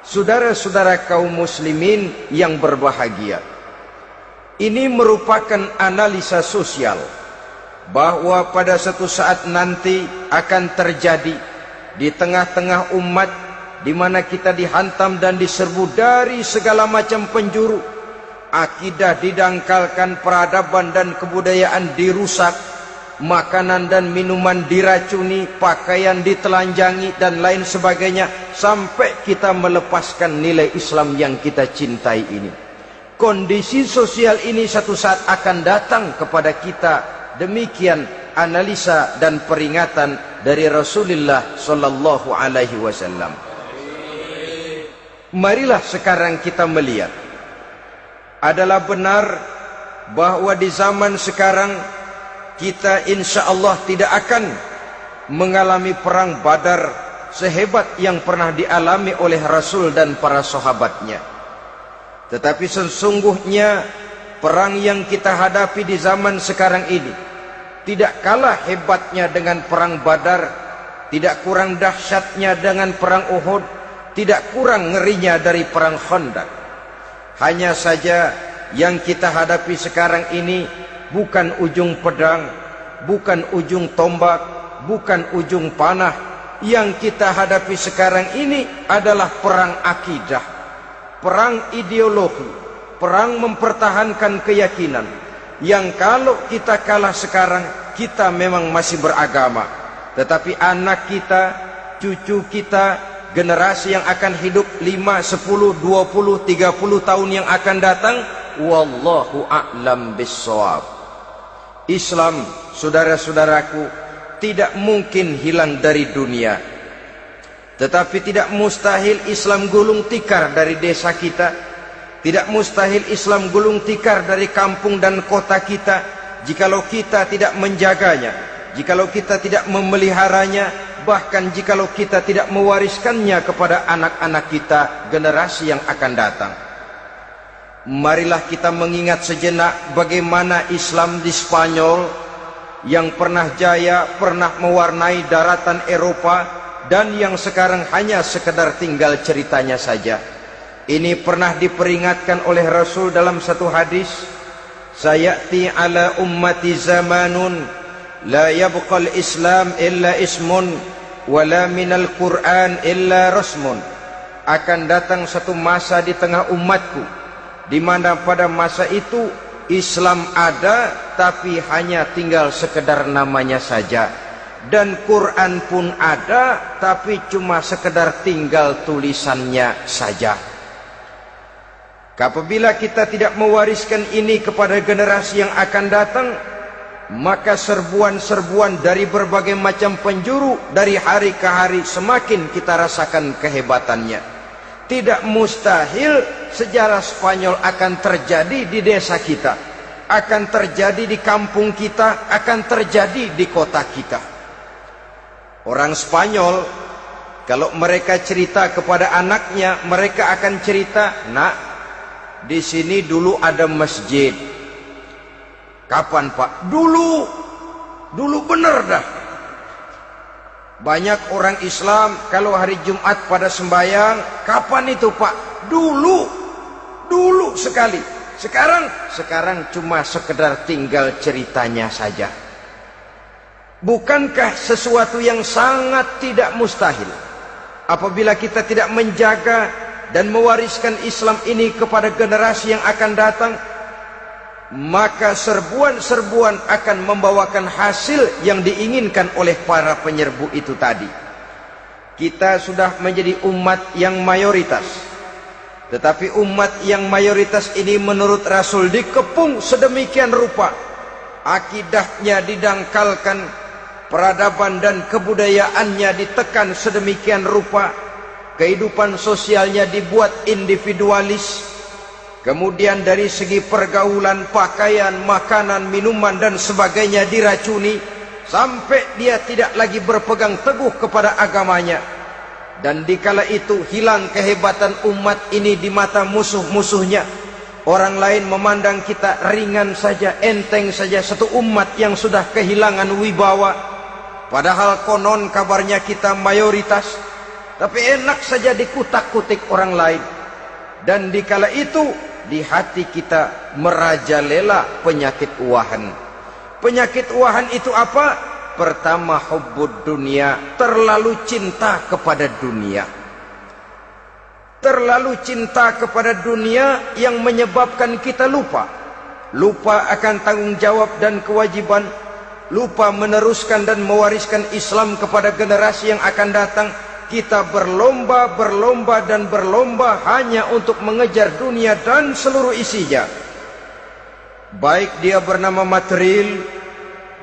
Saudara-saudara kaum muslimin yang berbahagia, ini merupakan analisa sosial bahwa pada suatu saat nanti akan terjadi di tengah-tengah umat di mana kita dihantam dan diserbu dari segala macam penjuru, akidah didangkalkan, peradaban dan kebudayaan dirusak, makanan dan minuman diracuni, pakaian ditelanjangi dan lain sebagainya, sampai kita melepaskan nilai Islam yang kita cintai ini. Kondisi sosial ini satu saat akan datang kepada kita. Demikian analisa dan peringatan dari Rasulullah sallallahu alaihi wasallam. Marilah sekarang kita melihat, adalah benar bahwa di zaman sekarang kita insya Allah tidak akan mengalami perang Badar sehebat yang pernah dialami oleh Rasul dan para sahabatnya. Tetapi sesungguhnya perang yang kita hadapi di zaman sekarang ini tidak kalah hebatnya dengan perang Badar, tidak kurang dahsyatnya dengan perang Uhud, tidak kurang ngerinya dari perang Khandaq. Hanya saja yang kita hadapi sekarang ini bukan ujung pedang, bukan ujung tombak, bukan ujung panah. Yang kita hadapi sekarang ini adalah perang akidah, perang ideologi, perang mempertahankan keyakinan. Yang kalau kita kalah sekarang, kita memang masih beragama, tetapi anak kita, cucu kita, generasi yang akan hidup 5, 10, 20, 30 tahun yang akan datang, wallahu a'lam bissawab. Islam, saudara-saudaraku, tidak mungkin hilang dari dunia. Tetapi tidak mustahil Islam gulung tikar dari desa kita. Tidak mustahil Islam gulung tikar dari kampung dan kota kita, jikalau kita tidak menjaganya, jikalau kita tidak memeliharanya, bahkan jikalau kita tidak mewariskannya kepada anak-anak kita, generasi yang akan datang. Marilah kita mengingat sejenak bagaimana Islam di Spanyol yang pernah jaya, pernah mewarnai daratan Eropa, dan yang sekarang hanya sekedar tinggal ceritanya saja. Ini pernah diperingatkan oleh Rasul dalam satu hadis, sayati ala ummati zamanun la yabqal Islam illa ismun wala minal Quran illa rasmun. Akan datang satu masa di tengah umatku di mana pada masa itu Islam ada tapi hanya tinggal sekedar namanya saja, dan Quran pun ada tapi cuma sekedar tinggal tulisannya saja. Apabila kita tidak mewariskan ini kepada generasi yang akan datang, maka serbuan-serbuan dari berbagai macam penjuru dari hari ke hari semakin kita rasakan kehebatannya. Tidak mustahil sejarah Spanyol akan terjadi di desa kita, akan terjadi di kampung kita, akan terjadi di kota kita. Orang Spanyol kalau mereka cerita kepada anaknya, mereka akan cerita, "Nak, di sini dulu ada masjid." Kapan, Pak? Dulu bener dah. Banyak orang Islam kalau hari Jumat pada sembahyang, kapan itu, Pak? Dulu sekali. Sekarang cuma sekedar tinggal ceritanya saja. Bukankah sesuatu yang sangat tidak mustahil apabila kita tidak menjaga dan mewariskan Islam ini kepada generasi yang akan datang, maka serbuan-serbuan akan membawakan hasil yang diinginkan oleh para penyerbu itu tadi. Kita sudah menjadi umat yang mayoritas, tetapi umat yang mayoritas ini menurut Rasul dikepung sedemikian rupa, akidahnya didangkalkan, peradaban dan kebudayaannya ditekan sedemikian rupa, kehidupan sosialnya dibuat individualis, kemudian dari segi pergaulan, pakaian, makanan, minuman dan sebagainya diracuni, sampai dia tidak lagi berpegang teguh kepada agamanya. Dan dikala itu hilang kehebatan umat ini di mata musuh-musuhnya. Orang lain memandang kita ringan saja, enteng saja, satu umat yang sudah kehilangan wibawa. Padahal konon kabarnya kita mayoritas. tapi enak saja dikutak-kutik orang lain. Dan dikala itu di hati kita merajalela penyakit uahan. Penyakit uahan itu apa? Pertama, hubbud dunia, terlalu cinta kepada dunia. Terlalu cinta kepada dunia yang menyebabkan kita lupa akan tanggung jawab dan kewajiban, lupa meneruskan dan mewariskan Islam kepada generasi yang akan datang. Kita berlomba hanya untuk mengejar dunia dan seluruh isinya. Baik dia bernama material,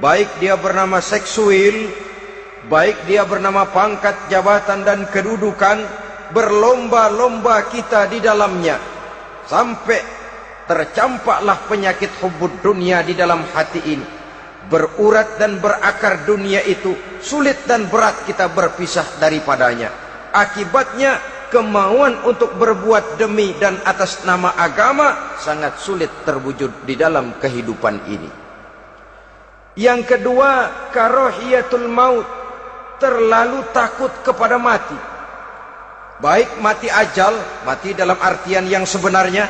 baik dia bernama seksual, baik dia bernama pangkat, jabatan dan kedudukan, berlomba-lomba kita di dalamnya. Sampai tercampaklah penyakit hubbud dunia di dalam hati ini. Berurat dan berakar dunia itu, sulit dan berat kita berpisah daripadanya. Akibatnya kemauan untuk berbuat demi dan atas nama agama sangat sulit terwujud di dalam kehidupan ini. Yang kedua, karahiyatul maut, terlalu takut kepada mati. Baik mati ajal, mati dalam artian yang sebenarnya,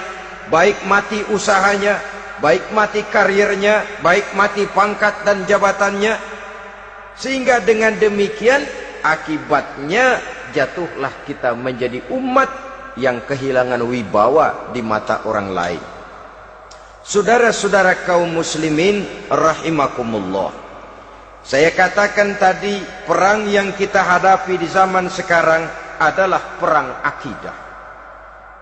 baik mati usahanya, baik mati karirnya, baik mati pangkat dan jabatannya. Sehingga dengan demikian akibatnya jatuhlah kita menjadi umat yang kehilangan wibawa di mata orang lain. Saudara-saudara kaum muslimin rahimakumullah, saya katakan tadi, perang yang kita hadapi di zaman sekarang adalah perang akidah.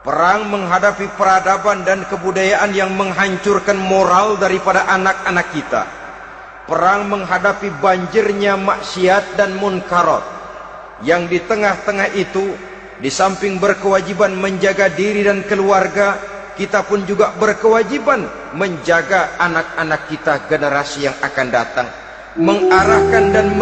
Perang menghadapi peradaban dan kebudayaan yang menghancurkan moral daripada anak-anak kita. Perang menghadapi banjirnya maksiat dan munkarat. Yang di tengah-tengah itu, di samping berkewajiban menjaga diri dan keluarga, kita pun juga berkewajiban menjaga anak-anak kita, generasi yang akan datang. Mengarahkan dan